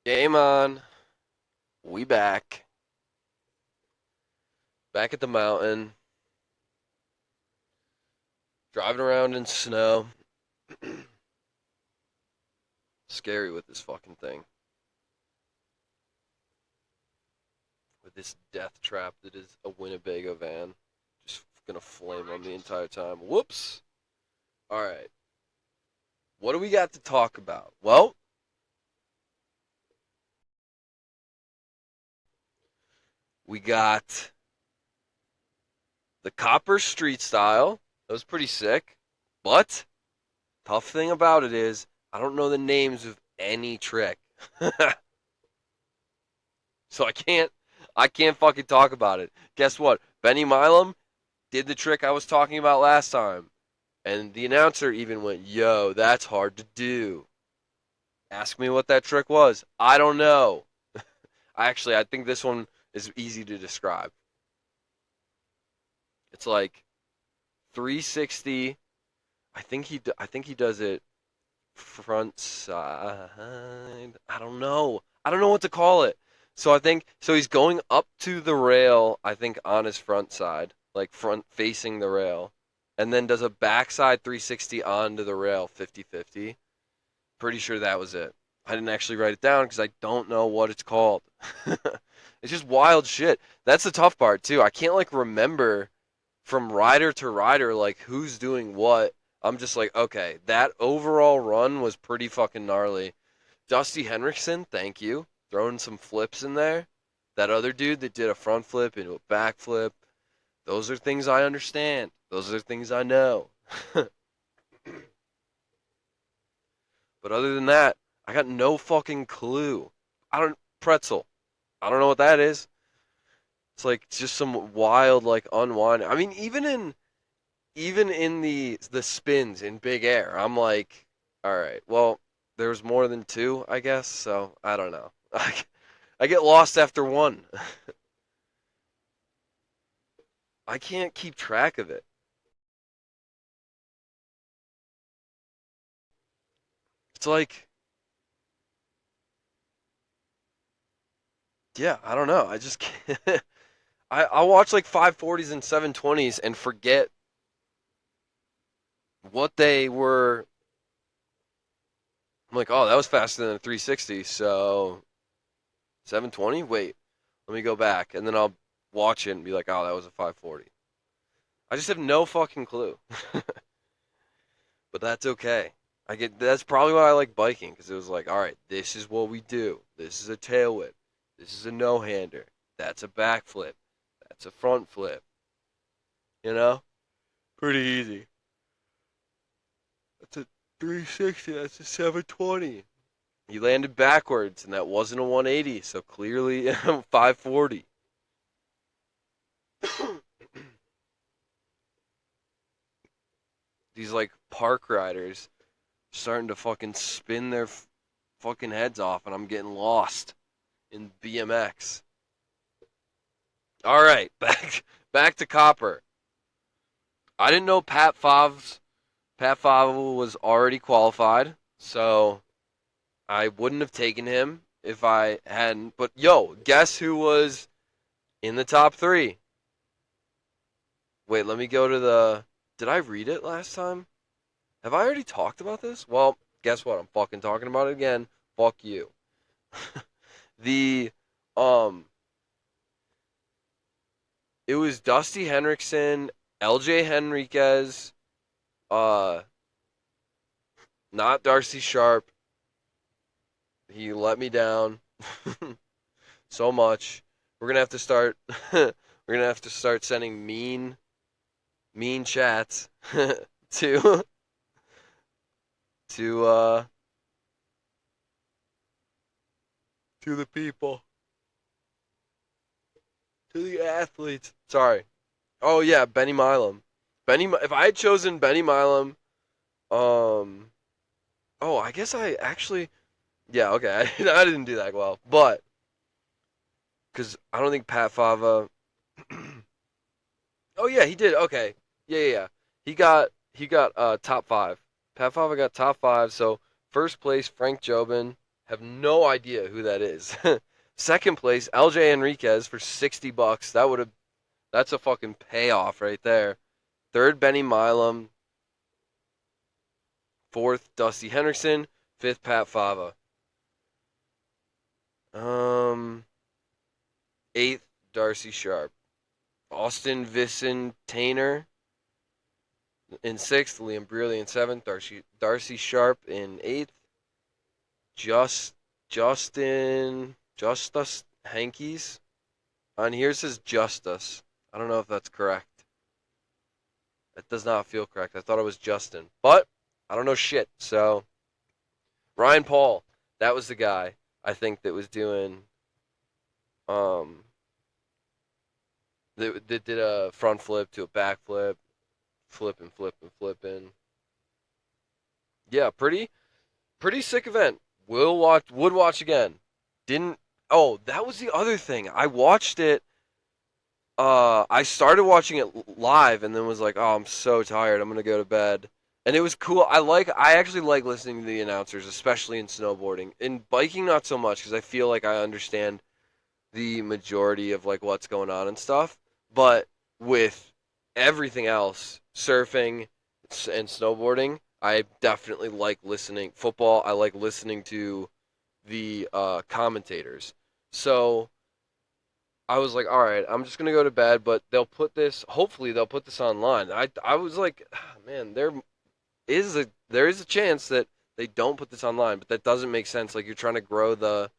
Game on. We back. Back at the mountain. Driving around in snow. Scary with this fucking thing. With this death trap that is a Winnebago van. Just gonna flame on the entire time. Whoops. Alright. What do we got to talk about? Well, we got the Copper Street Style. That was pretty sick. But, tough thing about it is, I don't know the names of any trick. So I can't fucking talk about it. Guess what? Benny Milam did the trick I was talking about last time. And the announcer even went, "Yo, that's hard to do." Ask me what that trick was. I don't know. I think this one is easy to describe. It's like 360. I think he does it front side. I don't know. I don't know what to call it. So he's going up to the rail, I think on his front side, like front facing the rail, and then does a backside 360 onto the rail 50-50. Pretty sure that was it. I didn't actually write it down because I don't know what it's called. It's just wild shit. That's the tough part too. I can't like remember from rider to rider like who's doing what. I'm just like, okay, that overall run was pretty fucking gnarly. Dusty Henriksen, thank you. Throwing some flips in there. That other dude that did a front flip into a back flip. Those are things I understand. Those are things I know. But other than that, I got no fucking clue. I don't pretzel. I don't know what that is. It's like just some wild like unwind. I mean, even in the spins in big air, I'm like, all right, well, there's more than two, I guess. So I don't know. I get lost after one. I can't keep track of it. It's like, yeah, I don't know. I just can't. I watch like 540s and 720s and forget what they were. I'm like, oh, that was faster than a 360. So 720. Wait, let me go back, and then I'll watch it and be like, oh, that was a 540. I just have no fucking clue. But that's okay. That's probably why I like biking because it was like, all right, this is what we do. This is a tail whip. This is a no hander. That's a back flip. That's a front flip. You know, pretty easy. That's a 360. That's a 720. He landed backwards, and that wasn't a 180. So clearly 540. These like park riders starting to fucking spin their fucking heads off, and I'm getting lost in BMX. All right, back to Copper. I didn't know Pat Fav was already qualified, so I wouldn't have taken him if I hadn't. But yo, guess who was in the top three? Wait, let me go to the. Did I read it last time? Have I already talked about this? Well, guess what? I'm fucking talking about it again. Fuck you. the um it was Dusty Henriksen, LJ Henriquez, uh not Darcy Sharp. He let me down so much. We're gonna have to start sending mean chats to to to the people. To the athletes. Sorry. Oh yeah, Benny Milam. If I had chosen Benny Milam, um oh, I guess I actually yeah, okay. I didn't do that well. But cuz I don't think Pat Fava. Oh yeah, he did. Okay. Yeah, yeah, yeah. He got top 5. Pat Fava got top 5, so first place Frank Jobin Have no idea who that is. Second place, LJ Enriquez for $60. That's a fucking payoff right there. Third, Benny Milam. Fourth, Dusty Henderson. Fifth, Pat Fava. Eighth, Darcy Sharp. Austin Vicentainer in sixth. Liam Brearley in seventh. Darcy Sharp in eighth. Justus Hankies. On here it says Justus. I don't know if that's correct. That does not feel correct. I thought it was Justin. But I don't know shit. So Ryan Paul, that was the guy I think that was doing um that did a front flip to a back flip, flipping, flipping, flipping. Yeah, pretty sick event. Would watch again. Didn't Oh, that was the other thing. I watched it. I started watching it live and then was like, "Oh, I'm so tired. I'm gonna go to bed." And it was cool. I actually like listening to the announcers, especially in snowboarding. In biking, not so much because I feel like I understand the majority of like what's going on and stuff. But with everything else, surfing and snowboarding, I definitely like listening. Football, I like listening to the commentators. So I was like, all right, I'm just gonna go to bed, but they'll put this. Hopefully, they'll put this online. I was like, man, there is a chance that they don't put this online, but that doesn't make sense. Like you're trying to grow the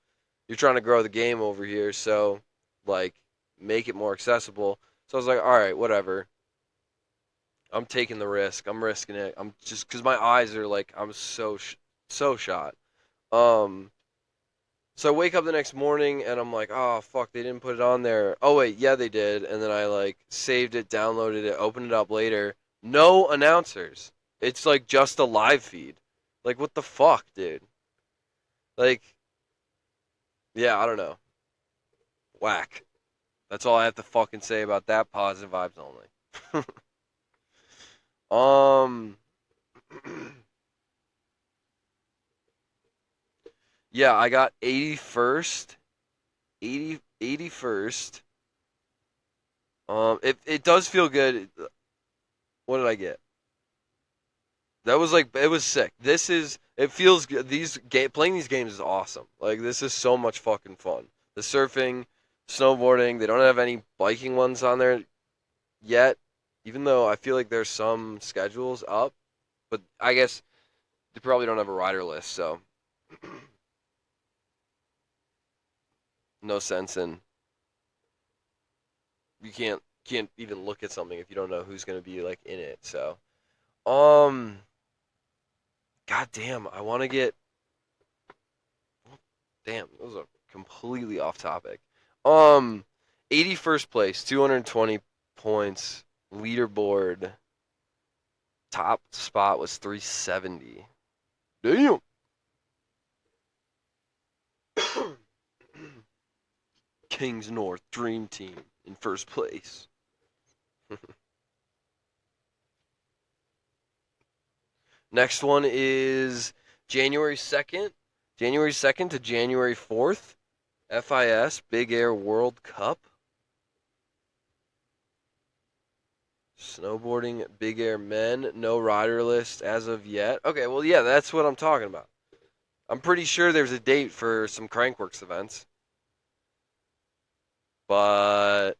game over here, so like make it more accessible. So I was like, all right, whatever. I'm taking the risk. I'm risking it. I'm just because my eyes are like I'm so shot. Um, So I wake up the next morning and I'm like, oh fuck, they didn't put it on there. Oh wait, yeah they did. And then I like saved it, downloaded it, opened it up later. No announcers. It's like just a live feed. Like what the fuck, dude? Like, yeah, I don't know. Whack. That's all I have to fucking say about that. Positive vibes only. um, yeah, I got 81st. 81st. It does feel good. What did I get? That was like it was sick. It feels good. Playing these games is awesome. Like this is so much fucking fun. The surfing, snowboarding. They don't have any biking ones on there yet, even though I feel like there's some schedules up. But I guess they probably don't have a rider list, so no sense in you can't even look at something if you don't know who's gonna be like in it. So um, god damn, I want to get damn. Those are completely off topic. Um, 81st place, 220 points. Leaderboard top spot was 370. Damn. Kings North Dream Team in first place. Next one is January 2nd. January 2nd to January 4th. FIS Big Air World Cup. Snowboarding Big Air Men. No rider list as of yet. Okay, well, yeah, that's what I'm talking about. I'm pretty sure there's a date for some Crankworks events, but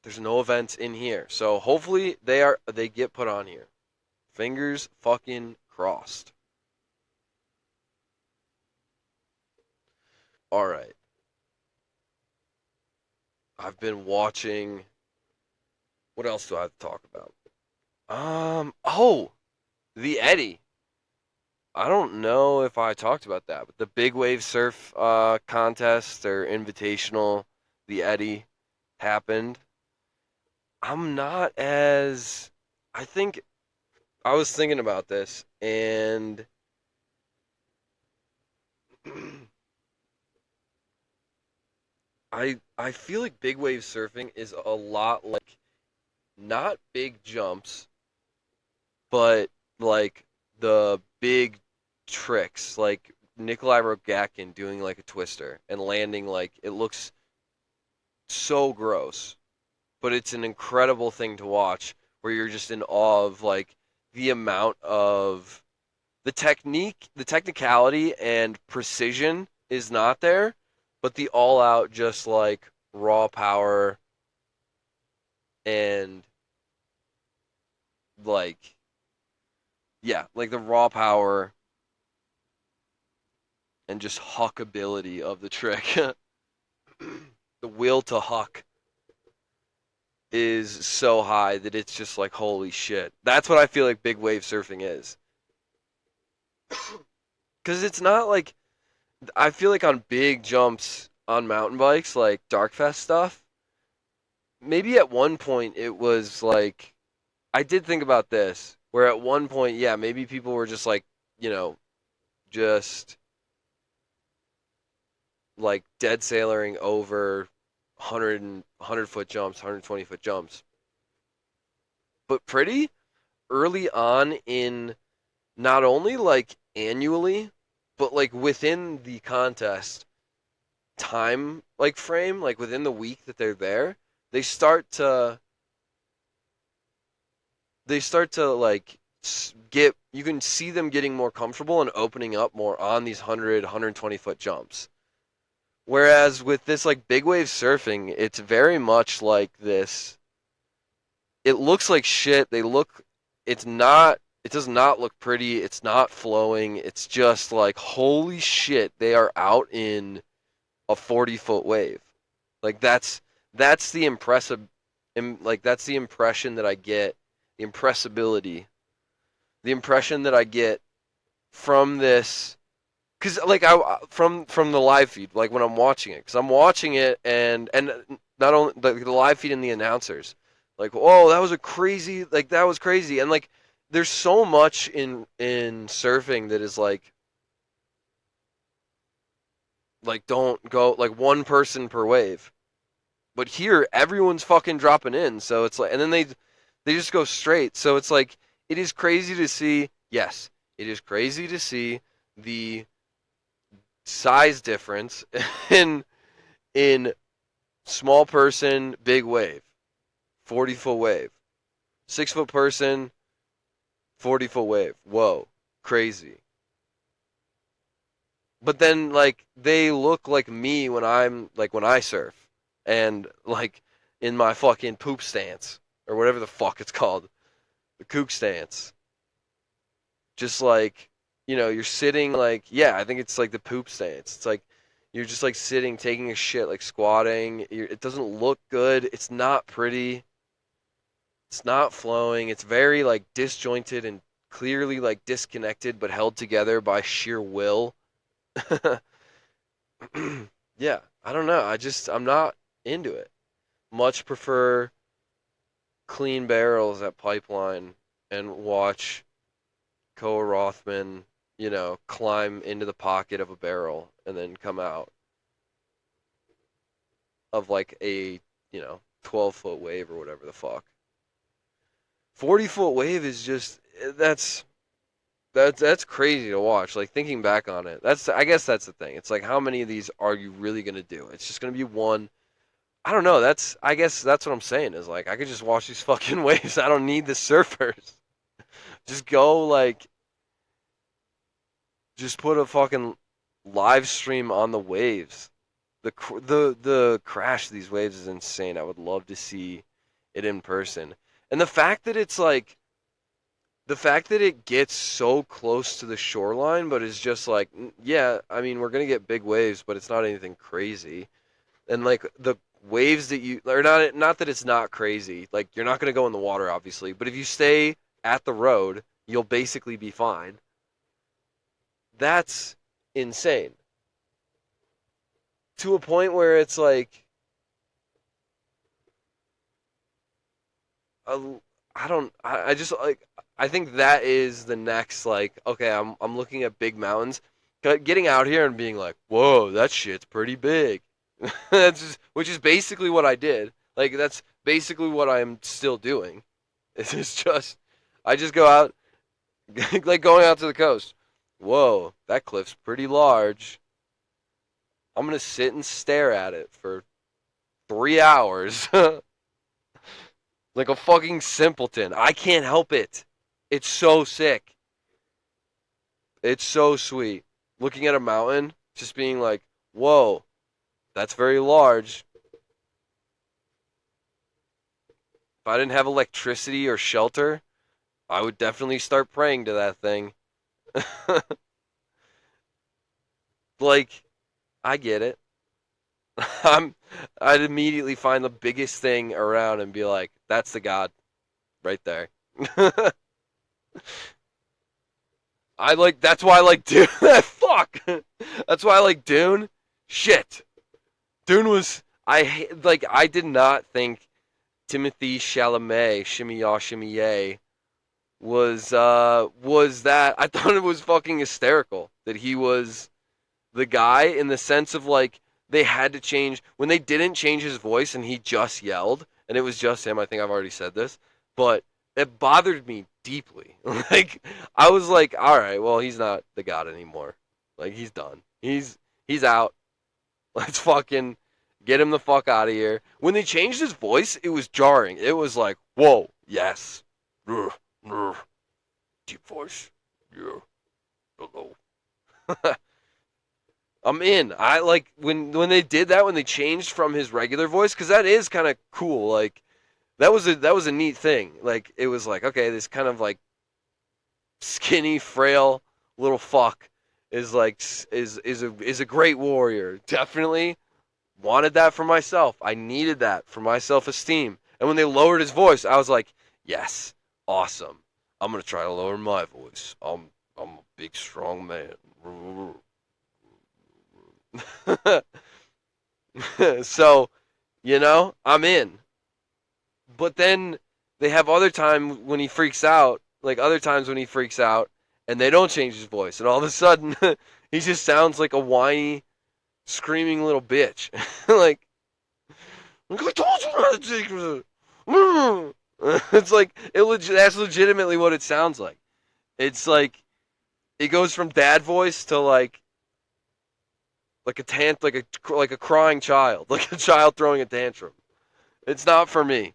there's no events in here. So hopefully they get put on here. Fingers fucking crossed. All right. I've been watching. What else do I have to talk about? Oh, the Eddy. I don't know if I talked about that, but the big wave surf contest or invitational, the Eddy happened. I'm not as I think I was thinking about this and I feel like big wave surfing is a lot like not big jumps, but like the big tricks, like Nikolai Rogatkin doing like a twister and landing like it looks so gross, but it's an incredible thing to watch where you're just in awe of like the amount of the technique, the technicality and precision is not there, but the all out just like raw power and like yeah, like the raw power and just huckability of the trick. The will to huck is so high that it's just like holy shit. That's what I feel like big wave surfing is. Cuz it's not like I feel like on big jumps on mountain bikes like Darkfest stuff, maybe at one point it was like I did think about this where at one point yeah, maybe people were just like, you know, just like dead sailoring over 100 foot jumps, 120-foot jumps. But pretty early on in not only like annually, but like within the contest time like frame, like within the week that they're there, they start to like get you can see them getting more comfortable and opening up more on these 120 foot jumps. Whereas with this like big wave surfing, it's very much like this. It looks like shit. It's not, it does not look pretty. It's not flowing. It's just like, holy shit, they are out in a 40-foot wave. Like that's the impressive, like that's the impression that I get, the impressibility, the impression that I get from this because like I from the live feed, like when I'm watching it, because I'm watching it and not only the live feed and the announcers, like oh that was a crazy like that was crazy and like there's so much in surfing that is like don't go like one person per wave, but here everyone's fucking dropping in, so it's like and then they just go straight, so it's like it is crazy to see. Yes, it is crazy to see the size difference in small person, big wave, 40-foot wave, 6-foot person, 40-foot wave. Whoa, crazy. But then like they look like me when I'm like when I surf and like in my fucking poop stance or whatever the fuck it's called, the kook stance. Just like you're sitting like yeah, I think it's like the poop stance. It's like you're just like sitting, taking a shit, like squatting. It doesn't look good. It's not pretty. It's not flowing. It's very like disjointed and clearly like disconnected, but held together by sheer will. Yeah, I don't know. I'm not into it. Much prefer clean barrels at Pipeline and watch Koa Rothman, climb into the pocket of a barrel and then come out of like a, 12-foot wave or whatever the fuck. 40-foot wave is just that's crazy to watch. Like thinking back on it, I guess that's the thing. It's like how many of these are you really gonna do? It's just gonna be one. I don't know. I guess that's what I'm saying is like I could just watch these fucking waves. I don't need the surfers. Just go like just put a fucking live stream on the waves. The crash of these waves is insane. I would love to see it in person. And the fact that it gets so close to the shoreline, but it's just like, yeah, I mean, we're gonna get big waves, but it's not anything crazy. And like the waves that you or not that it's not crazy. Like you're not gonna go in the water, obviously, but if you stay at the road, you'll basically be fine. That's insane. To a point where it's like, uh, I don't, I just like, I think that is the next like, okay, I'm looking at big mountains, getting out here and being like, whoa, that shit's pretty big. Which is basically what I did. Like that's basically what I'm still doing. It's just I just go out like going out to the coast. Whoa, that cliff's pretty large. I'm gonna sit and stare at it for 3 hours like a fucking simpleton. I can't help it. It's so sick. It's so sweet. Looking at a mountain, just being like, whoa, that's very large. If I didn't have electricity or shelter, I would definitely start praying to that thing. Like, I get it. I'm I'd immediately find the biggest thing around and be like, that's the god right there. I like that's why I like Dune. Fuck. That's why I like Dune. Shit. Dune was I did not think Timothy Chalamet, Shimmy Ya Shimmy Yay, was that I thought it was fucking hysterical that he was the guy in the sense of like they had to change when they didn't change his voice and he just yelled and it was just him. I think I've already said this, but it bothered me deeply. Like I was like, all right, well he's not the god anymore. Like he's done. He's out. Let's fucking get him the fuck out of here. When they changed his voice, it was jarring. It was like, whoa, yes, deep voice, yeah, hello. I'm in. I like when they did that when they changed from his regular voice because that is kind of cool. Like that was a neat thing. Like it was like okay, this kind of like skinny, frail little fuck is like is a great warrior. Definitely wanted that for myself. I needed that for my self-esteem. And when they lowered his voice, I was like, yes, awesome. I'm gonna try to lower my voice. I'm a big strong man. So, I'm in. But then they have other time when he freaks out, like other times when he freaks out, and they don't change his voice, and all of a sudden he just sounds like a whiny, screaming little bitch. Like, I told you not to take it. It's like that's legitimately what it sounds like. It's like it goes from dad voice to like a crying child, like a child throwing a tantrum. It's not for me.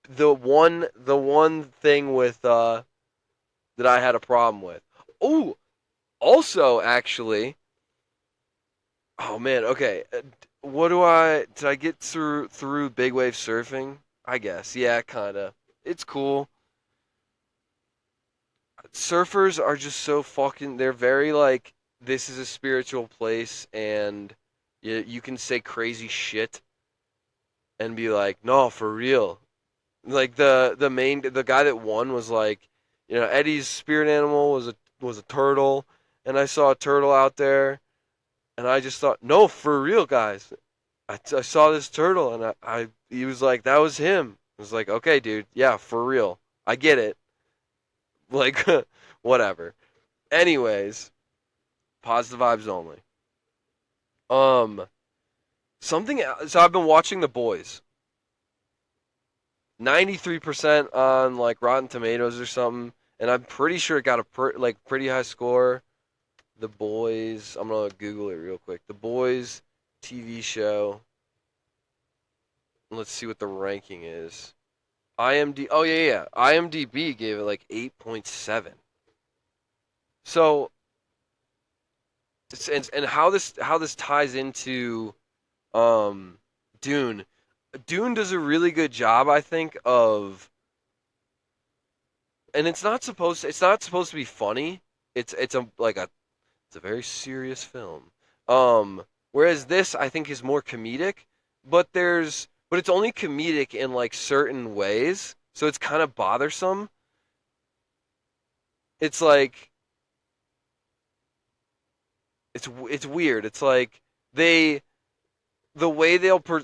The one thing with that I had a problem with. Oh, also actually, oh man, okay. What do I did I get through big wave surfing? I guess. Yeah, kind of. It's cool. Surfers are just so fucking they're very like this is a spiritual place and you can say crazy shit and be like, "No, for real." Like the guy that won was like, Eddie's spirit animal was a turtle, and I saw a turtle out there, and I just thought, no, for real, guys, I saw this turtle, and he was like, that was him. I was like, okay, dude, yeah, for real, I get it, like, whatever. Anyways, positive vibes only. Um, so I've been watching The Boys. 93% on like Rotten Tomatoes or something, and I'm pretty sure it got a pretty high score. The Boys. I'm gonna Google it real quick. The Boys TV show. Let's see what the ranking is. IMD. Oh yeah, yeah. IMDb gave it like 8.7. So, and how this ties into um Dune. Dune does a really good job, I think, of and it's not supposed to be funny. It's a very serious film. Whereas this I think is more comedic, but it's only comedic in like certain ways, so it's kind of bothersome. It's like it's weird. It's like they the way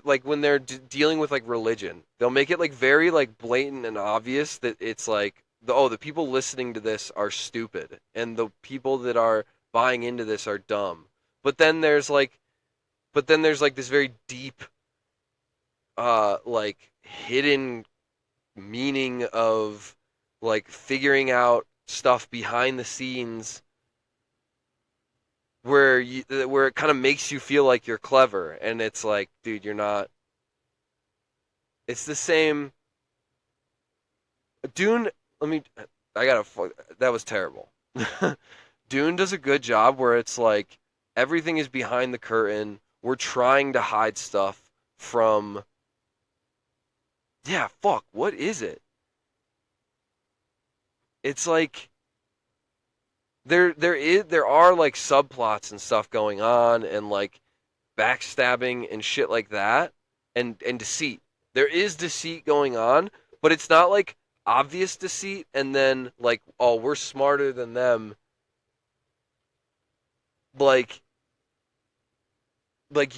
like when they're dealing with like religion, they'll make it like very like blatant and obvious that it's like the people listening to this are stupid and the people that are buying into this are dumb. But then there's like this very deep like hidden meaning of like figuring out stuff behind the scenes where it kind of makes you feel like you're clever, and it's like, dude, you're not. It's the same. Dune. Let me. I gotta. That was terrible. Dune does a good job where it's like everything is behind the curtain. We're trying to hide stuff from. Yeah, fuck. What is it? It's like there are like subplots and stuff going on, and like backstabbing and shit like that, and deceit. There is deceit going on, but it's not like obvious deceit and then like, oh, we're smarter than them. Like like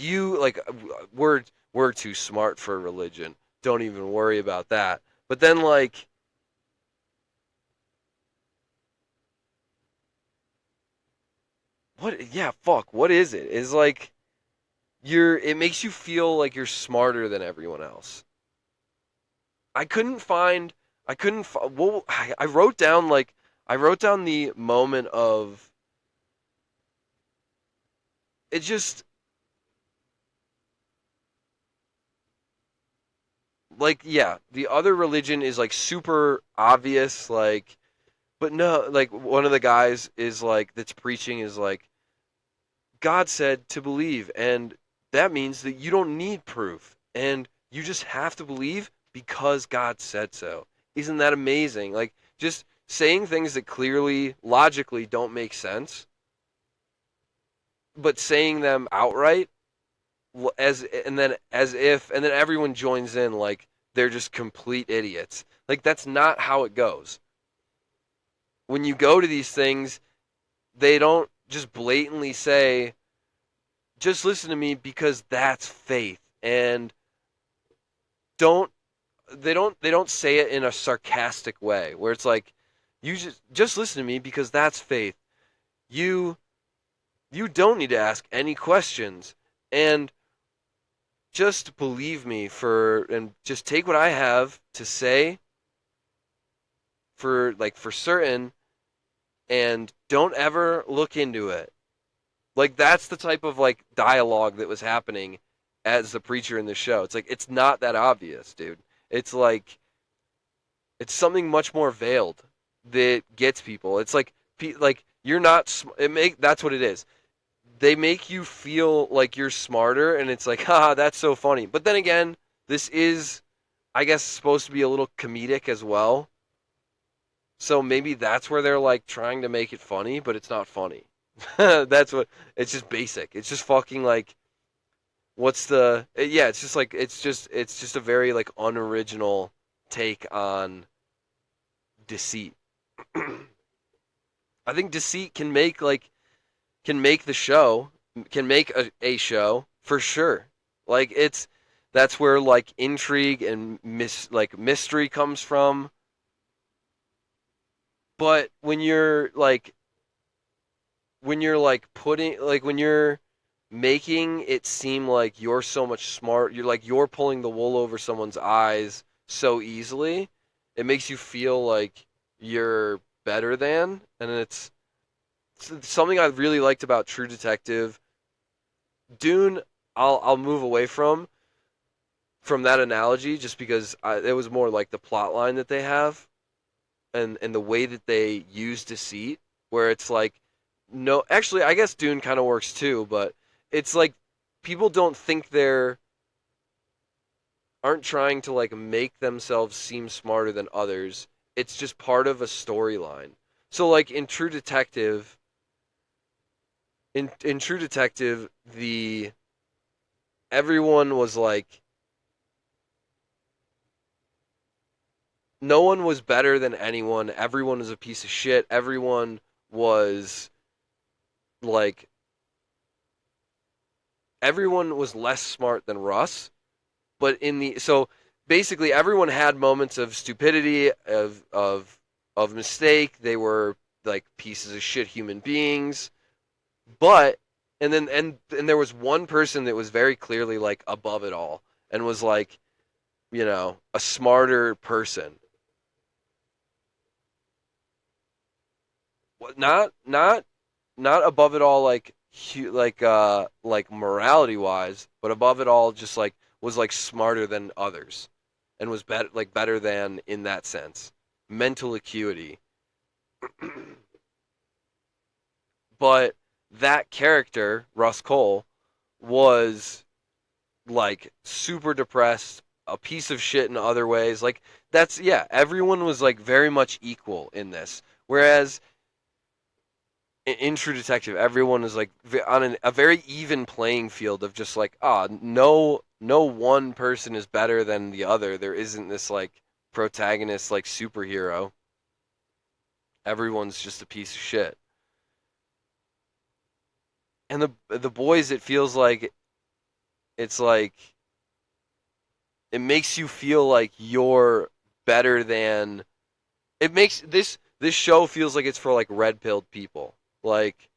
we're too smart for religion. Don't even worry about that. But then like what, yeah, fuck, what is it? Is like it makes you feel like you're smarter than everyone else. I couldn't find. I couldn't. Well, I wrote down like I wrote down the moment of it. Just like, yeah, the other religion is like super obvious. Like, but no, like one of the guys is like that's preaching is like God said to believe, and that means that you don't need proof, and you just have to believe because God said so. Isn't that amazing? Like just saying things that clearly logically don't make sense, but saying them outright as and then as if and then everyone joins in like they're just complete idiots. Like that's not how it goes. When you go to these things, they don't just blatantly say just listen to me because that's faith, and don't they don't say it in a sarcastic way where it's like you just listen to me because that's faith. You you don't need to ask any questions, and just believe me for and just take what I have to say for certain, and don't ever look into it. Like that's the type of like dialogue that was happening as the preacher in the show. It's like it's not that obvious, dude. It's like it's something much more veiled that gets people. It's like like you're not it make that's what it is. They make you feel like you're smarter, and it's like, haha, that's so funny. But then again, this is, I guess, supposed to be a little comedic as well. So maybe that's where they're like trying to make it funny, but it's not funny. That's what it's just basic. It's just fucking like what's the yeah, it's just like it's just a very like unoriginal take on deceit. I think deceit can make the show, can make a show for sure. Like it's that's where like intrigue and mystery comes from. But when you're like putting like when you're making it seem like you're so much smart, you're like you're pulling the wool over someone's eyes so easily, it makes you feel like you're better than, and it's something I really liked about True Detective. Dune, I'll move away from that analogy just because it was more like the plot line that they have and the way that they use deceit, where it's like, no, actually, I guess Dune kind of works too, but it's like people don't think they're aren't trying to like make themselves seem smarter than others. It's just part of a storyline. So like in True Detective, the everyone was like no one was better than anyone. Everyone was a piece of shit. Everyone was like everyone was less smart than Russ, but in the so basically everyone had moments of stupidity, of mistake. They were like pieces of shit human beings, but and there was one person that was very clearly like above it all and was like, a smarter person. not above it all like morality wise, but above it all just like was like smarter than others and was better than in that sense. Mental acuity. But that character, Russ Cole, was like super depressed, a piece of shit in other ways. Like that's yeah, everyone was like very much equal in this. Whereas in True Detective, everyone is like on a very even playing field of just like no one person is better than the other. There isn't this like protagonist like superhero. Everyone's just a piece of shit. And the boys, it feels like it's like it makes you feel like you're better than it makes this show feels like it's for like red pilled people like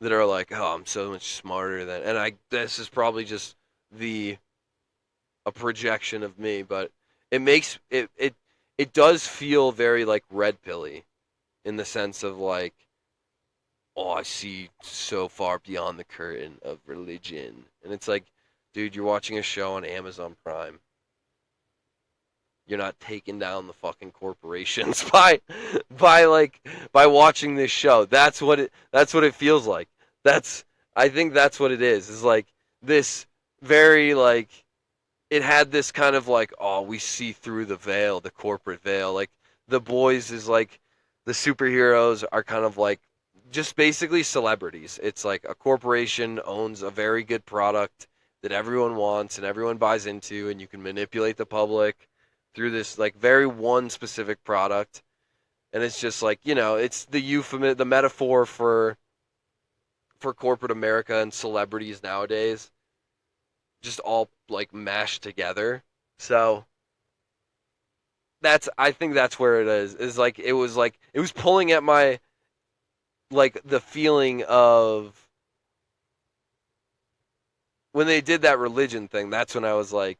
that are like, oh, I'm so much smarter than, and I this is probably just the a projection of me, but it makes it does feel very like red pilly in the sense of like, oh, I see so far beyond the curtain of religion, and it's like, dude, you're watching a show on Amazon Prime. You're not taking down the fucking corporations by like by watching this show. That's what it feels like. That's I think that's what it is. Is like this very like it had this kind of like, oh, we see through the veil, the corporate veil. Like the boys is like the superheroes are kind of like just basically celebrities. It's like a corporation owns a very good product that everyone wants and everyone buys into, and you can manipulate the public through this like very one specific product. And it's just like, it's the the metaphor for corporate America and celebrities nowadays, just all like mashed together. So I think that's where it is like it was pulling at my like the feeling of when they did that religion thing. That's when I was like,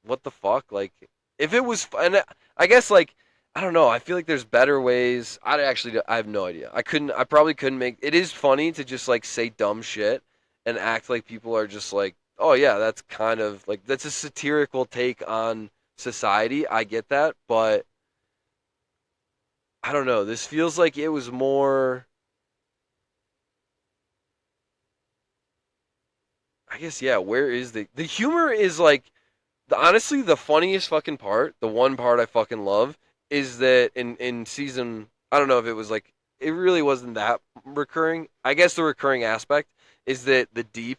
what the fuck? Like, if it was, and I guess like, I don't know. I feel like there's better ways. I have no idea. I probably couldn't make. It is funny to just like say dumb shit and act like people are just like, oh yeah, that's kind of like that's a satirical take on society. I get that, but I don't know. This feels like it was more. I guess yeah. Where is the humor is like honestly, the funniest fucking part, the one part I fucking love, is that in season, I don't know if it was like, it really wasn't that recurring. I guess the recurring aspect is that the deep,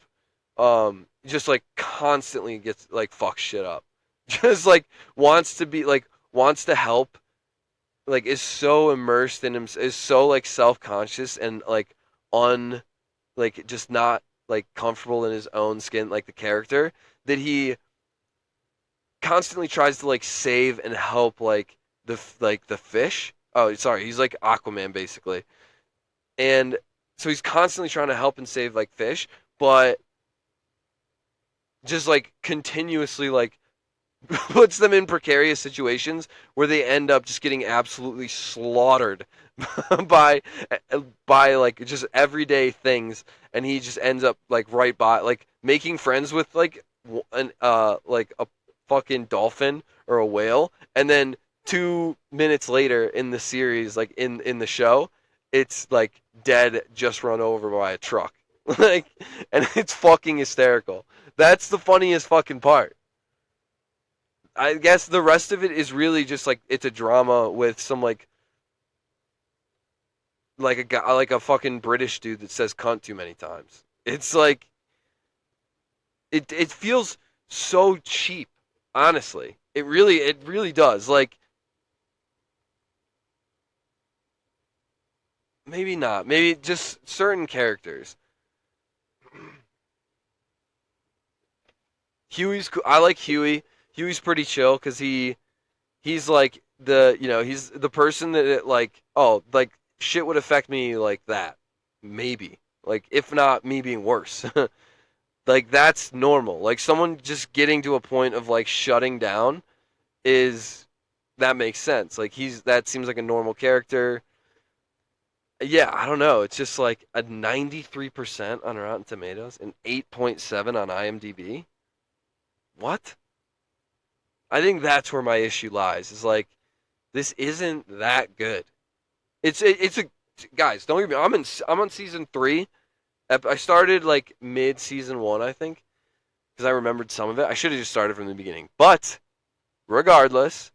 just like constantly gets like fuck shit up, just like wants to help, like is so immersed in him, is so like self conscious and like un, like just not like comfortable in his own skin, like the character that he constantly tries to like save and help the fish. Oh, sorry, he's like Aquaman basically, and so he's constantly trying to help and save like fish, but just like continuously like puts them in precarious situations where they end up just getting absolutely slaughtered by by like just everyday things, and he just ends up like right by like making friends with like an like a fucking dolphin or a whale, and then 2 minutes later in the series, like in the show, it's like dead, just run over by a truck. Like, and it's fucking hysterical. That's the funniest fucking part. I guess the rest of it is really just like it's a drama with some like a guy like a fucking British dude that says cunt too many times. It's like it feels so cheap, honestly. It really does. Like maybe not. Maybe just certain characters. I like Huey. Huey's pretty chill cuz he's like he's the person that it like, oh, like shit would affect me like that. Maybe. Like if not me being worse. Like that's normal. Like someone just getting to a point of like shutting down is that makes sense. Like that seems like a normal character. Yeah, I don't know. It's just like a 93% on Rotten Tomatoes and 8.7 on IMDb. What? I think that's where my issue lies. Is like this isn't that good. It's a guys. Don't get me. I'm on season 3. I started like mid season 1, I think, because I remembered some of it. I should have just started from the beginning. But regardless,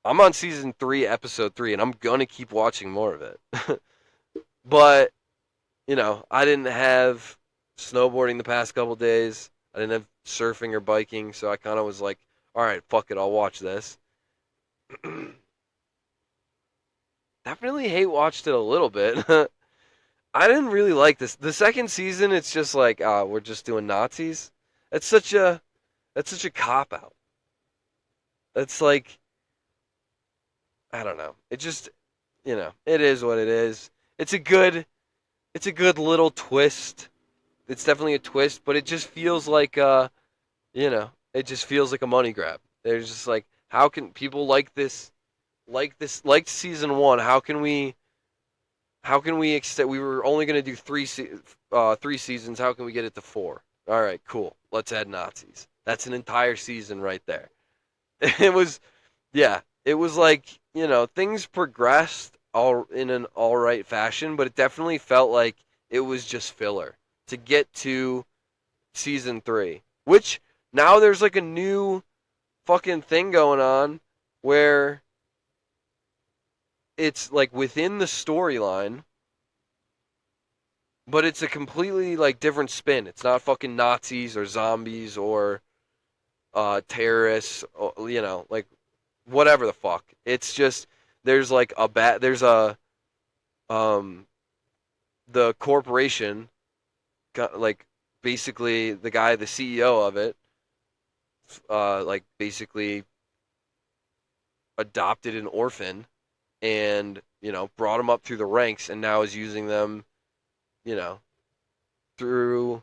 I'm on season 3, episode 3, and I'm gonna keep watching more of it. But I didn't have snowboarding the past couple days. I didn't have surfing or biking, so I kind of was like, all right, fuck it, I'll watch this. Definitely hate watched it a little bit. I didn't really like this. The second season, it's just like, we're just doing Nazis. That's such a that's such a cop out. That's like, I don't know. It just, it is what it is. It's a good it's a good little twist. It's definitely a twist, but it just feels like it just feels like a money grab. There's just like, how can people like season 1? How can we extend? We were only going to do 3 seasons. How can we get it to 4? All right, cool. Let's add Nazis. That's an entire season right there. It was, yeah, it was like, things progressed all in an all right fashion, but it definitely felt like it was just filler to get to season 3, which now there's like a new fucking thing going on where it's like within the storyline, but it's a completely like different spin. It's not fucking Nazis or zombies or terrorists, or, like whatever the fuck. It's just there's a um the corporation got like basically the CEO of it, like basically adopted an orphan and brought him up through the ranks and now is using them, you know through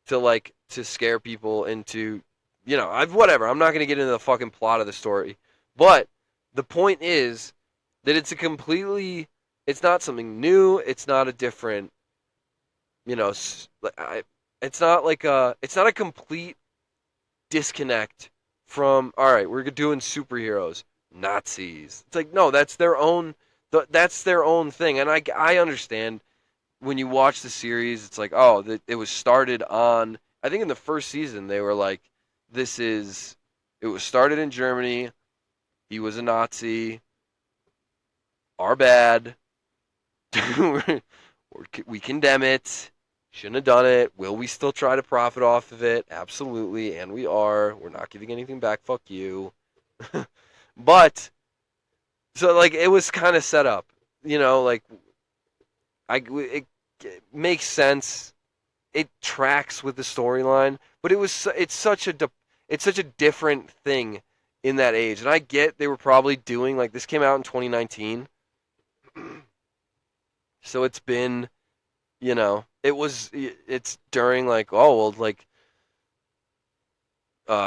to scare people into, I've whatever. I'm not going to get into the fucking plot of the story, but the point is that it's not something new. It's not a different, you know it's not a complete disconnect from, all right, we're doing superheroes, Nazis. It's like, no, that's their own thing. And I understand when you watch the series, it's like, oh, it was started on, I think in the first season they were like, it was started in Germany. He was a Nazi. Our bad. We condemn it. Shouldn't have done it. Will we still try to profit off of it? Absolutely, and we are. We're not giving anything back. Fuck you. But so like it was kind of set up, like it makes sense. It tracks with the storyline, but it's such a different thing in that age. And I get they were probably doing, like, this came out in 2019. So it's been, it's during like, oh, well, like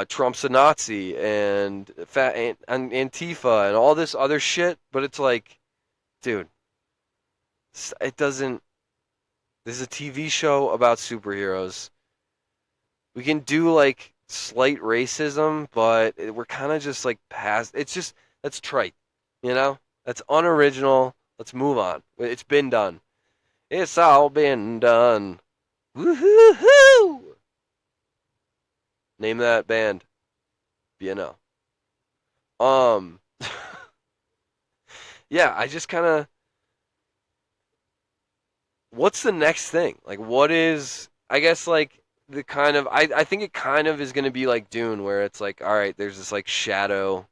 Trump's a Nazi and and Antifa and all this other shit, but it's like, dude, it doesn't. This is a TV show about superheroes. We can do like slight racism, but we're kind of just like past. It's just, that's trite, That's unoriginal. Let's move on. It's been done. It's all been done. Woohoo! Name that band. BNL. Um, yeah, I just kind of. What's the next thing? Like, what is? I guess like the kind of. I think it kind of is going to be like Dune, where it's like, all right, there's this like shadowy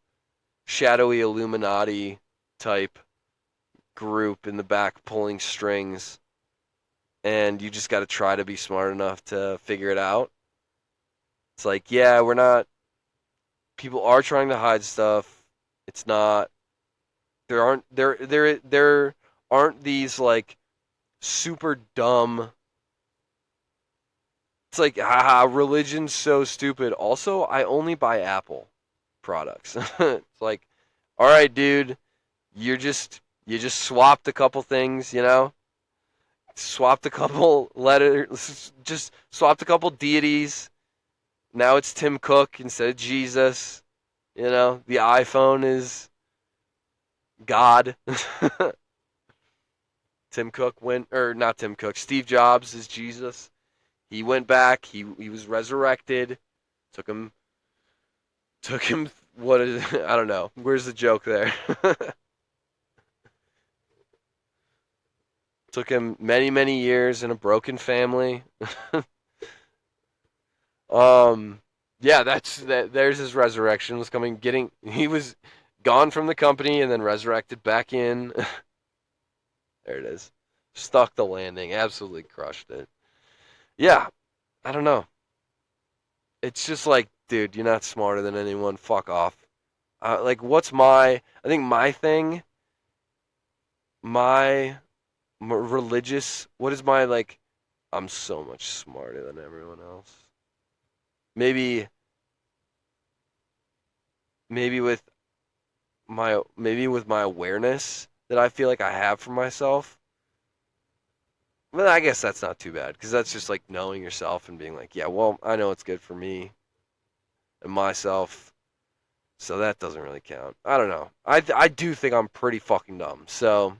Illuminati type group in the back pulling strings, and you just got to try to be smart enough to figure it out. It's like, yeah, we're not. People are trying to hide stuff. It's not. There aren't these like super dumb. It's like, haha, religion's so stupid. Also, I only buy Apple products. It's like, all right, dude, you just swapped a couple things, you know, swapped a couple letters, just swapped a couple deities. Now it's Tim Cook instead of Jesus. You know, the iPhone is God. Tim Cook went, or not Tim Cook, Steve Jobs is Jesus. He went back. He was resurrected. Took him, took him. What is? I don't know. Where's the joke there? Took him many many years in a broken family. um, yeah, that's that. There's his resurrection was coming. He was gone from the company and then resurrected back in. There it is. Stuck the landing. Absolutely crushed it. Yeah, I don't know. It's just like, dude, you're not smarter than anyone. Fuck off. Like, what's my? I think my thing, my, my religious. What is my like? I'm so much smarter than everyone else. Maybe, maybe with maybe with my awareness that I feel like I have for myself. Well, I guess that's not too bad because that's just like knowing yourself and being like, yeah, well, I know it's good for me and myself, so that doesn't really count. I don't know. I do think I'm pretty fucking dumb. So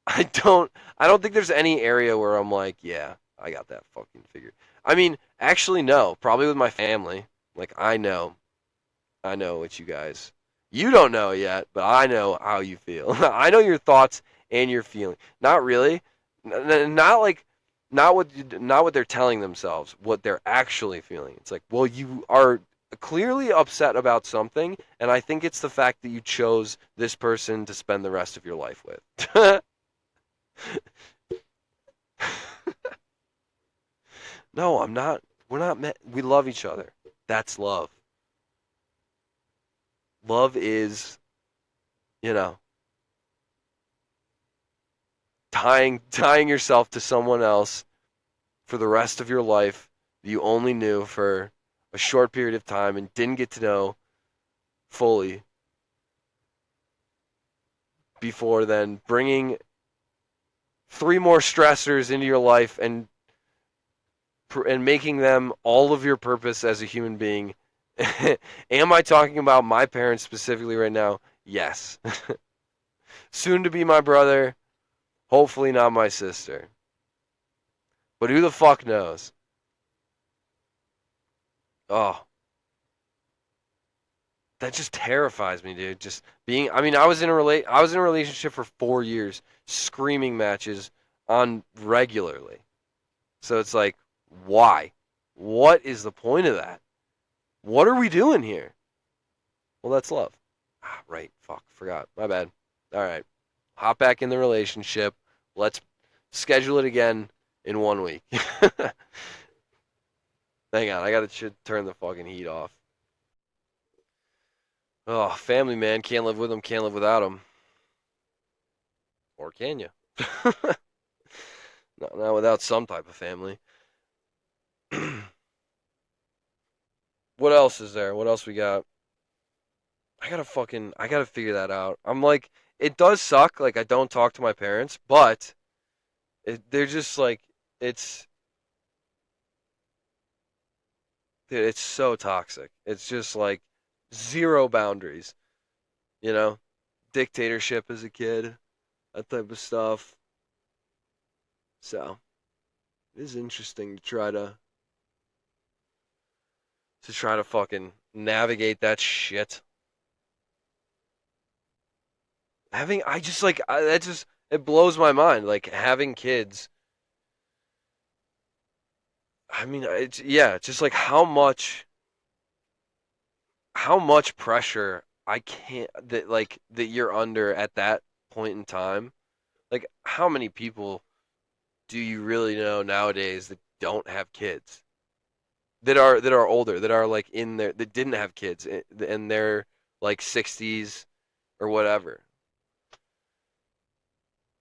I don't think there's any area where I'm like, yeah, I got that fucking figured. I mean, actually no, probably with my family. Like I know what you guys. You don't know yet, but I know how you feel. I know your thoughts and your feeling. Not really. Not like not what they're telling themselves, what they're actually feeling. It's like, well, you are clearly upset about something, and I think it's the fact that you chose this person to spend the rest of your life with. No, I'm not. We're not met. We love each other. That's love. Love is, you know, tying yourself to someone else for the rest of your life that you only knew for a short period of time and didn't get to know fully before then bringing three more stressors into your life and making them all of your purpose as a human being. Am I talking about my parents specifically right now? Yes. Soon to be my brother, hopefully not my sister. But who the fuck knows? Oh, that just terrifies me, dude. Just being I mean, I was in a relationship for 4 years, screaming matches on regularly. So it's like, why? What is the point of that? What are we doing here? Well, that's love. Ah, right. Fuck, forgot. My bad. All right. Hop back in the relationship. Let's schedule it again in 1 week. Hang on, I gotta turn the fucking heat off. Oh, family man, can't live with them, can't live without them. Or can you? Not without some type of family. What else is there? What else we got? I gotta figure that out. I'm like, it does suck. Like I don't talk to my parents, but they're just like, it's, dude, it's so toxic. It's just like zero boundaries. You know, dictatorship as a kid, that type of stuff. So it is interesting to try to fucking navigate that shit. Having I just like that just it blows my mind. Like having kids. I mean, it's yeah, just like how much pressure I can't that like that you're under at that point in time. Like how many people do you really know nowadays that don't have kids? That are older, that are like in there that didn't have kids and they're like 60s or whatever.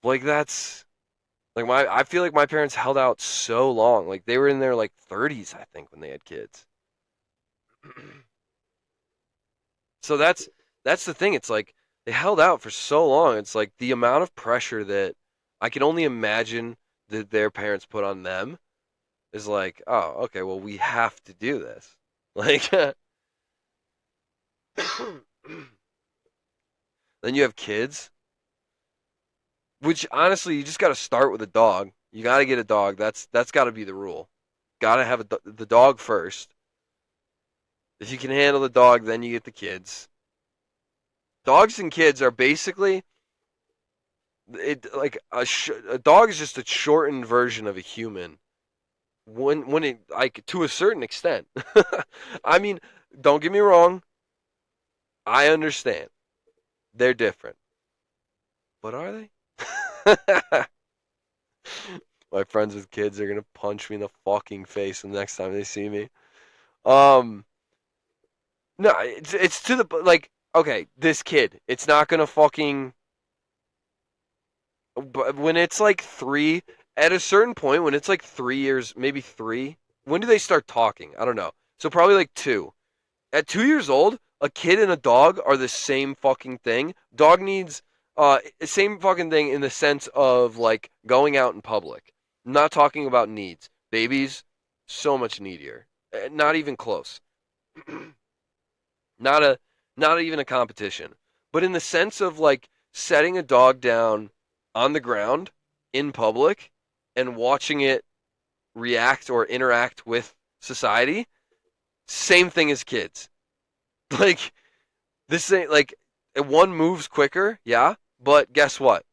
Like that's like my I feel like my parents held out so long. Like they were in their like 30s, I think, when they had kids. So that's the thing. It's like they held out for so long. It's like the amount of pressure that I can only imagine that their parents put on them is like, oh, okay, well, we have to do this. Like, then you have kids, which honestly, you just got to start with a dog. You got to get a dog. That's got to be the rule. Got to have the dog first. If you can handle the dog, then you get the kids. Dogs and kids are basically it like a dog is just a shortened version of a human. When it like to a certain extent. I mean, don't get me wrong. I understand they're different, but are they? My friends with kids are gonna punch me in the fucking face the next time they see me. Um, no, it's to the like. Okay, this kid, it's not gonna fucking. But when it's like three, at a certain point, when it's like 3 years, maybe three. When do they start talking? I don't know. So probably like two. At 2 years old, a kid and a dog are the same fucking thing. Dog needs same fucking thing in the sense of like going out in public. I'm not talking about needs. Babies, so much needier. Not even close. not a not even a competition. But in the sense of like setting a dog down on the ground in public and watching it react or interact with society, same thing as kids. Like this ain't like one moves quicker, yeah, but guess what?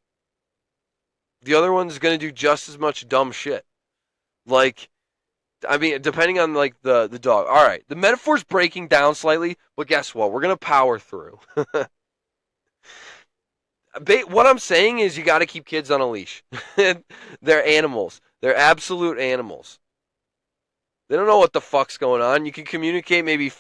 The other one's gonna do just as much dumb shit. Like, I mean, depending on like the dog. All right, the metaphor's breaking down slightly, but guess what? We're gonna power through. What I'm saying is, you got to keep kids on a leash. They're animals. They're absolute animals. They don't know what the fuck's going on. You can communicate maybe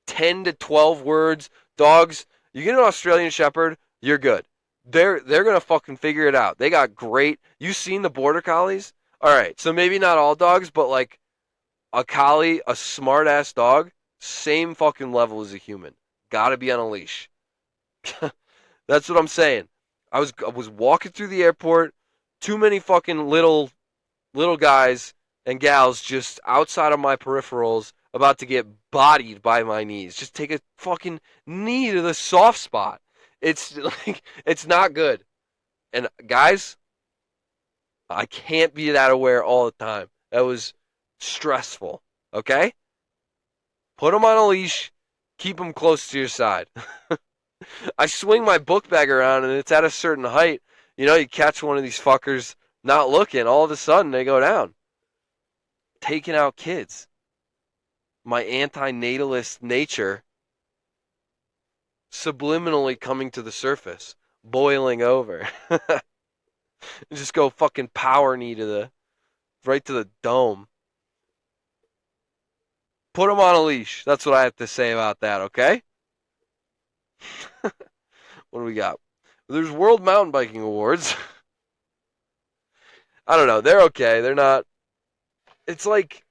10 to 12 words. Dogs, you get an Australian Shepherd, you're good. They're gonna fucking figure it out. They got great. You seen the border collies? All right, so maybe not all dogs, but like a collie, a smart ass dog, same fucking level as a human. Gotta be on a leash. That's what I'm saying. I was walking through the airport, too many fucking little guys and gals just outside of my peripherals about to get bodied by my knees. Just take a fucking knee to the soft spot. It's like it's not good. And guys, I can't be that aware all the time. That was stressful. Okay? Put them on a leash. Keep them close to your side. I swing my book bag around and it's at a certain height. You know, you catch one of these fuckers not looking, all of a sudden they go down. Taking out kids. My anti-natalist nature subliminally coming to the surface, boiling over. Just go fucking power knee to the right to the dome. Put them on a leash. That's what I have to say about that, okay? What do we got? There's World Mountain Biking Awards. I don't know. They're okay. They're not. It's like.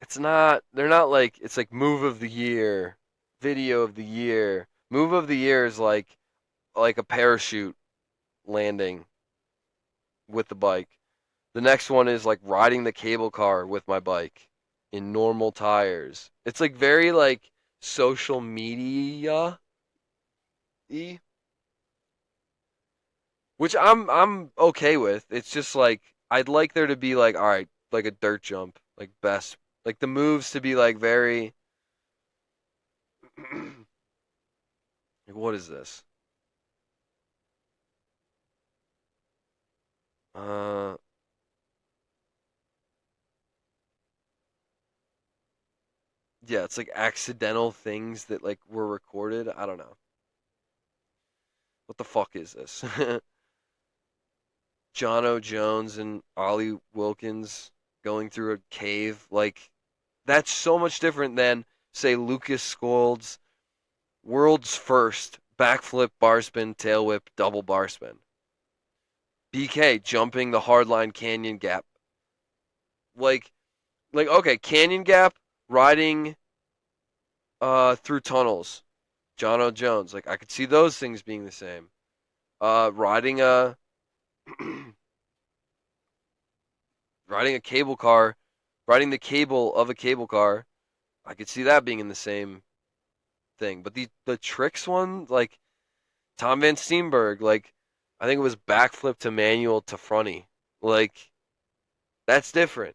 It's not. They're not like. It's like move of the year, video of the year. Move of the year is like a parachute landing with the bike. The next one is like riding the cable car with my bike in normal tires. It's like very like social media y, which I'm okay with. It's just like I'd like there to be like all right, like a dirt jump, like best, like the moves to be like very like what is this? Uh yeah, it's like accidental things that like were recorded. I don't know. What the fuck is this? John O. Jones and Ollie Wilkins going through a cave. Like, that's so much different than, say, Lucas Scold's world's first backflip, bar spin, tail whip, double bar spin. BK jumping the hardline canyon gap. Like, okay, canyon gap, riding Through tunnels. John O. Jones. Like I could see those things being the same. Riding a riding a cable car, riding the cable of a cable car. I could see that being in the same thing. But the tricks one, like Tom Van Steenberg, like I think it was backflip to manual to fronty. Like that's different.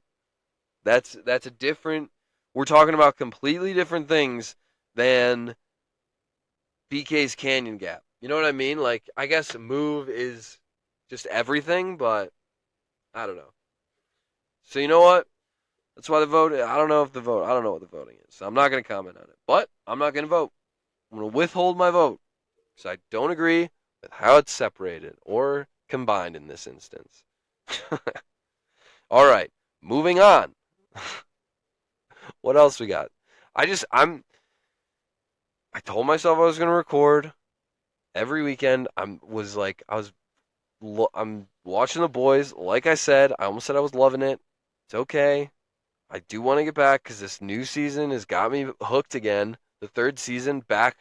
That's a different. We're talking about completely different things than BK's Canyon Gap. You know what I mean? Like I guess move is just everything, but I don't know. So you know what? That's why the vote. I don't know if the vote. I don't know what the voting is. So I'm not going to comment on it. But I'm not going to vote. I'm going to withhold my vote because I don't agree with how it's separated or combined in this instance. All right, moving on. What else we got? I told myself I was going to record every weekend. I'm watching the boys. Like I said, I almost said I was loving it. It's okay. I do want to get back because this new season has got me hooked again. The third season, back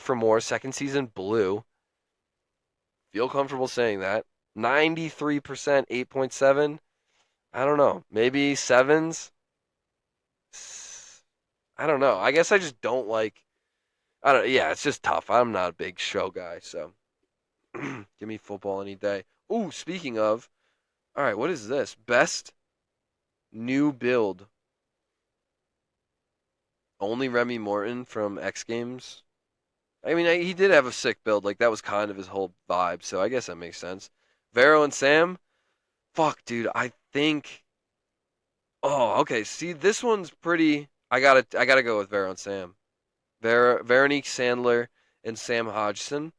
for more. Second season, blue. Feel comfortable saying that. 93%, 8.7. I don't know. Maybe sevens. I don't know. I guess I just don't like. I don't. Yeah, it's just tough. I'm not a big show guy, so give me football any day. Ooh, speaking of, all right, what is this? Best new build. Only Remy Morton from X Games. I mean, he did have a sick build. Like that was kind of his whole vibe, so I guess that makes sense. Vero and Sam. Fuck, dude. I think. Oh, okay. See, this one's pretty. I gotta go with Vero and Sam. Veronique Sandler and Sam Hodgson.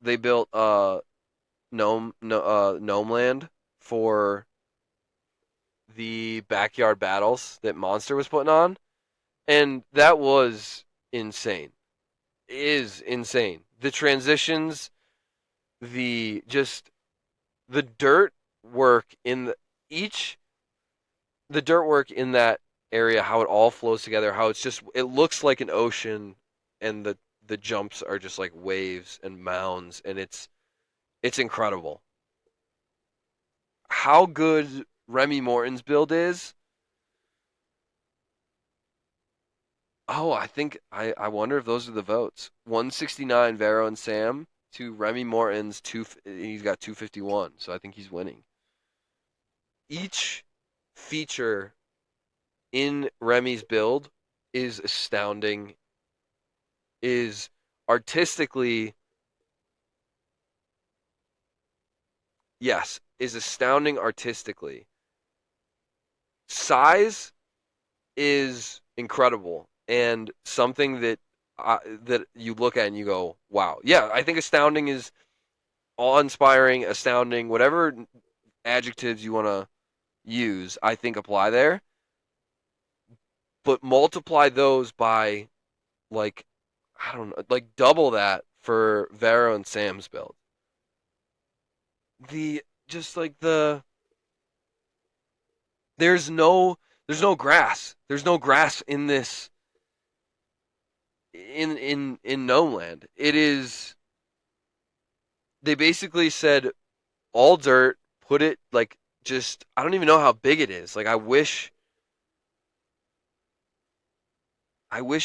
They built Gnome Land for the backyard battles that Monster was putting on, and that was insane. It is insane. The transitions, the just the dirt work in each the dirt work in that area, how it all flows together, how it looks like an ocean, and the jumps are just like waves and mounds, and it's incredible. How good Remy Morton's build is. Oh, I wonder if those are the votes. 169 Vero and Sam to Remy Morton's two. He's got 251, so I think he's winning. Each feature in Remy's build is astounding. Is artistically, yes, is astounding artistically. Size is incredible and something that you look at and you go, wow. Yeah, I think astounding is awe-inspiring, astounding, whatever adjectives you want to use, I think apply there. But multiply those by like I don't know, like double that for Vero and Sam's build. The just like the there's no there's no grass. There's no grass in this in No Land. It is they basically said all dirt, put it like just I don't even know how big it is. Like I wish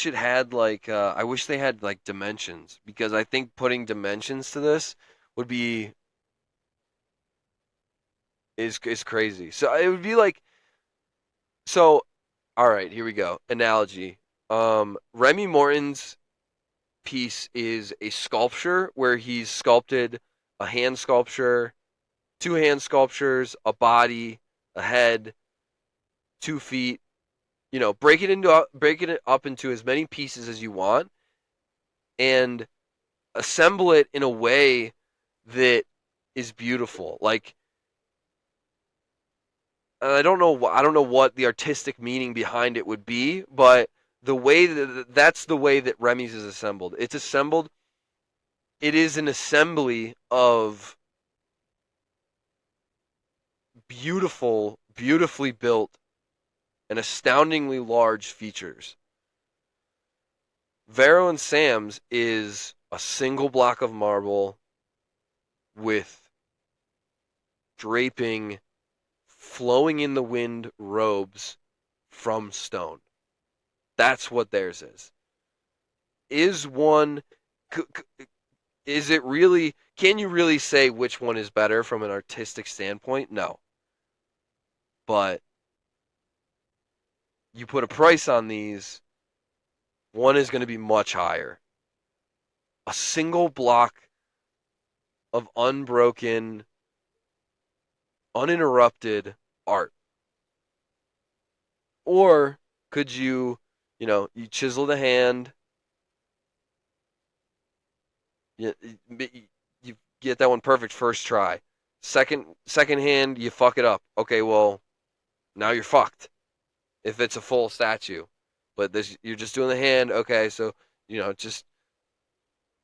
it had like I wish they had like dimensions because I think putting dimensions to this would be is crazy. So it would be like so all right, here we go. Analogy. Remy Morton's piece is a sculpture where he's sculpted a hand sculpture, two hand sculptures, a body, a head, 2 feet. Break it up into as many pieces as you want and assemble it in a way that is beautiful. Like I don't know what the artistic meaning behind it would be, but that's the way that Remy's is assembled. It's assembled. It is an assembly of beautifully built and astoundingly large features. Vero and Sam's is a single block of marble with draping, flowing in the wind robes from stone. That's what theirs is. Is one, is it really, can you really say which one is better from an artistic standpoint? No. But you put a price on these, one is going to be much higher. A single block of unbroken, uninterrupted art. Or could you chisel the hand, you, you get that one perfect first try. Second hand, you fuck it up. Okay, well, now you're fucked if it's a full statue. But this you're just doing the hand. Okay, so just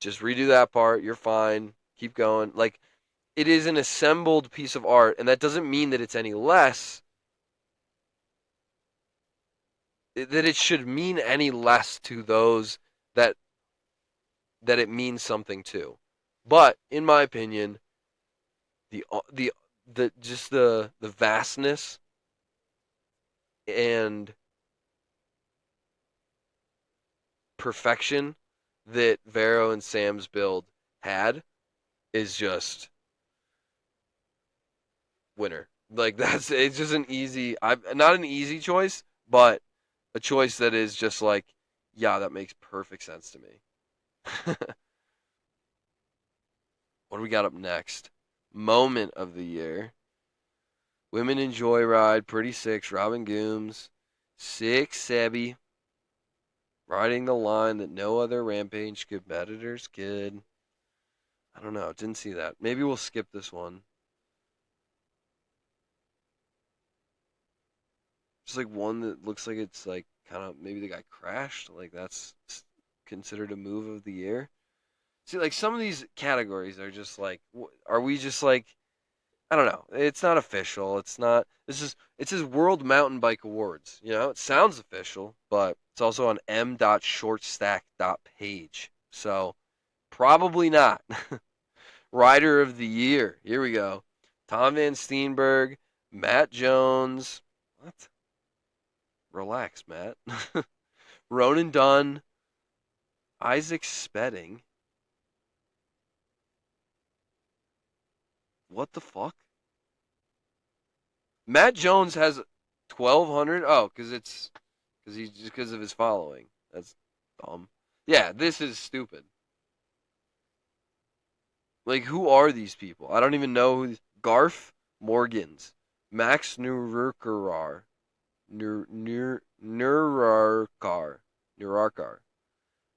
redo that part. You're fine. Keep going. Like it is an assembled piece of art, and that doesn't mean that it's any less. That it should mean any less to those that that it means something to. But in my opinion, the just the vastness and perfection that Vero and Sam's build had is just winner. Like that's it's just an easy, I not an easy choice, but a choice that is just like, yeah, that makes perfect sense to me. What do we got up next? Moment of the year. Women in Joyride, Pretty Six, Robin Gooms, Six Sebby, riding the line that no other Rampage competitors could. I don't know. Didn't see that. Maybe we'll skip this one. Just like one that looks like it's like kind of maybe the guy crashed. Like that's considered a move of the year. See, like some of these categories are just like, are we just like, I don't know. It's not official. It's not. It says World Mountain Bike Awards. It sounds official, but it's also on m.shortstack.page. So probably not. Rider of the Year. Here we go. Tom Van Steenberg, Matt Jones. What? Relax, Matt. Ronan Dunn, Isaac Spedding. What the fuck? Matt Jones has 1,200. Oh, because of his following. That's dumb. Yeah, this is stupid. Like, who are these people? I don't even know who. Garth Morgans, Max Nururkar, Nurarkar,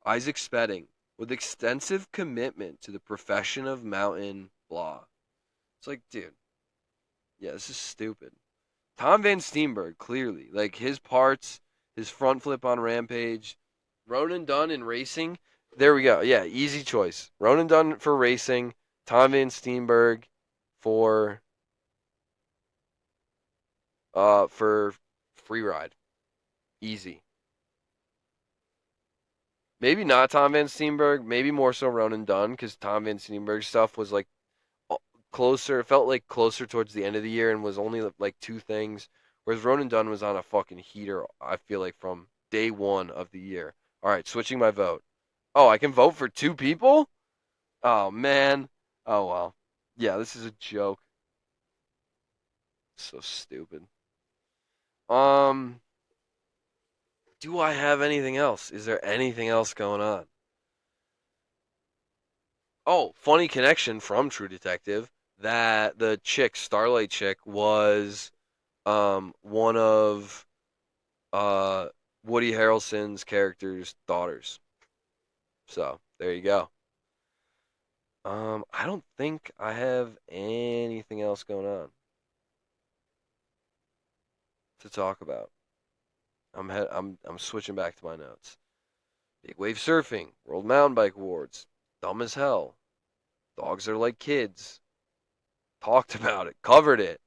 Isaac Spedding, with extensive commitment to the profession of mountain blah. It's like, dude, yeah, this is stupid. Tom Van Steenberg, clearly, like his parts, his front flip on Rampage, Ronan Dunn in racing. There we go. Yeah, easy choice. Ronan Dunn for racing, Tom Van Steenberg for for free ride. Easy. Maybe not Tom Van Steenberg. Maybe more so Ronan Dunn because Tom Van Steenberg's stuff was like closer. It felt like closer towards the end of the year and was only like two things. Whereas Ronan Dunn was on a fucking heater. I feel like from day one of the year. All right, switching my vote. Oh, I can vote for two people? Oh man. Oh well. Yeah, this is a joke. So stupid. Um, do I have anything else? Is there anything else going on? Oh, funny connection from True Detective that the chick, Starlight chick, was one of uh Woody Harrelson's character's daughters. So there you go. I don't think I have anything else going on to talk about. I'm switching back to my notes. Big wave surfing, World Mountain Bike Awards, dumb as hell. Dogs are like kids. Talked about it, covered it.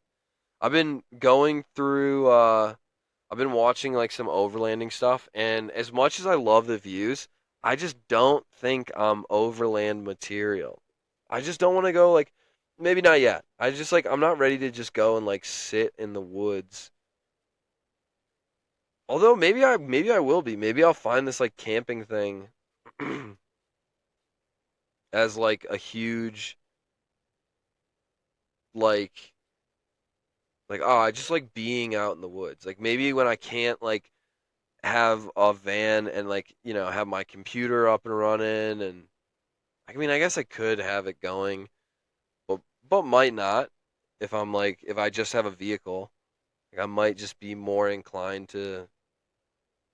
I've been going through. I've been watching like some overlanding stuff, and as much as I love the views, I just don't think I'm overland material. I just don't want to go like maybe not yet. I just like I'm not ready to just go and like sit in the woods. Although maybe I will be. Maybe I'll find this like camping thing as like a huge like oh, I just like being out in the woods. Like maybe when I can't like have a van and like, have my computer up and running and I mean, I guess I could have it going, but might not if I just have a vehicle. Like I might just be more inclined to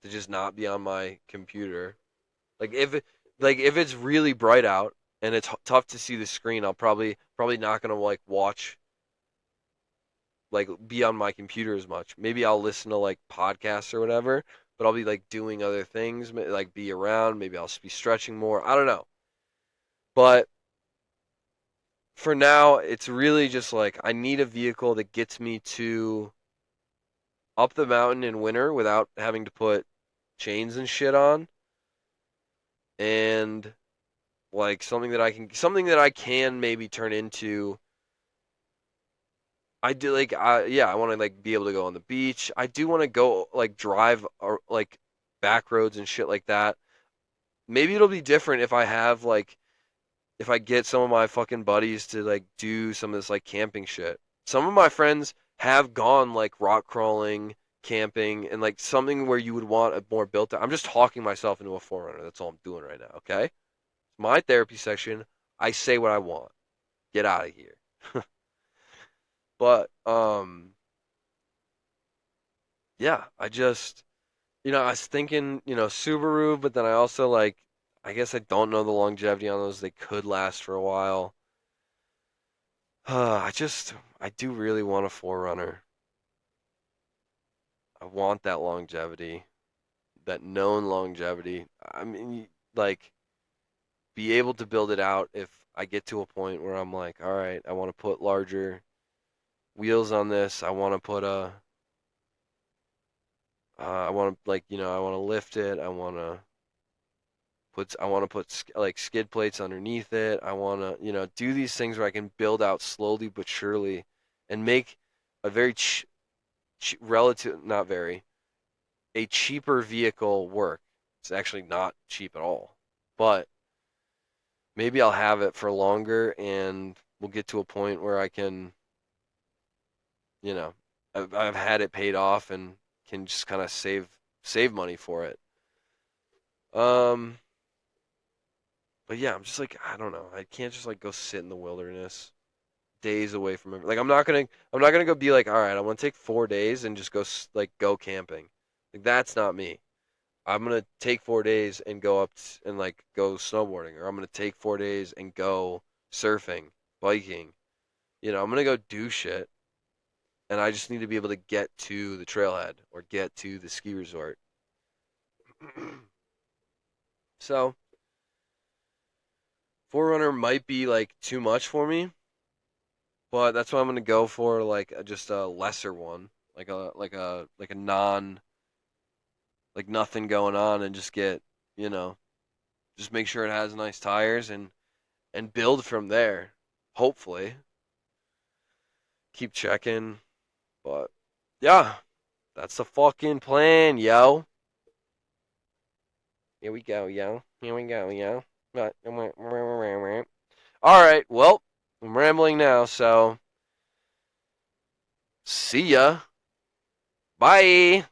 just not be on my computer. Like if it's really bright out and it's tough to see the screen, I'll probably not gonna like watch like be on my computer as much. Maybe I'll listen to like podcasts or whatever, but I'll be like doing other things, like be around. Maybe I'll be stretching more. I don't know. But for now, it's really just like I need a vehicle that gets me to up the mountain in winter without having to put chains and shit on, and like something that I can maybe turn into. I do like I want to like be able to go on the beach. I do want to go like drive or like back roads and shit like that. Maybe it'll be different if I have like if I get some of my fucking buddies to like do some of this like camping shit. Some of my friends have gone like rock crawling, camping, and like something where you would want a more built up. I'm just talking myself into a forerunner. That's all I'm doing right now, okay? My therapy section. I say what I want. Get out of here. But yeah, I was thinking, Subaru, but then I also like I guess I don't know the longevity on those. They could last for a while. I do really want a forerunner. I want that longevity, that known longevity. I mean, like, be able to build it out if I get to a point where I'm like, all right, I want to put larger wheels on this. I want to put I want to I want to lift it. I want to put like skid plates underneath it. I want to, do these things where I can build out slowly but surely and make a very relative, not very, a cheaper vehicle work. It's actually not cheap at all. But maybe I'll have it for longer and we'll get to a point where I can, you know, I've had it paid off and can just kind of save money for it. Um, but yeah, I'm just like I don't know. I can't just like go sit in the wilderness days away from it. Like I'm not gonna go be like, all right, I want to take 4 days and just go like go camping. Like that's not me. I'm gonna take 4 days and go up and like go snowboarding, or I'm gonna take 4 days and go surfing, biking. I'm gonna go do shit, and I just need to be able to get to the trailhead or get to the ski resort. So, Forerunner might be like too much for me, but that's why I'm gonna go for like just a lesser one, like a non like nothing going on, and just get you know just make sure it has nice tires and build from there. Hopefully, keep checking, but yeah, that's the fucking plan, yo. Here we go, yo. Here we go, yo. All right, well, I'm rambling now, so see ya. Bye.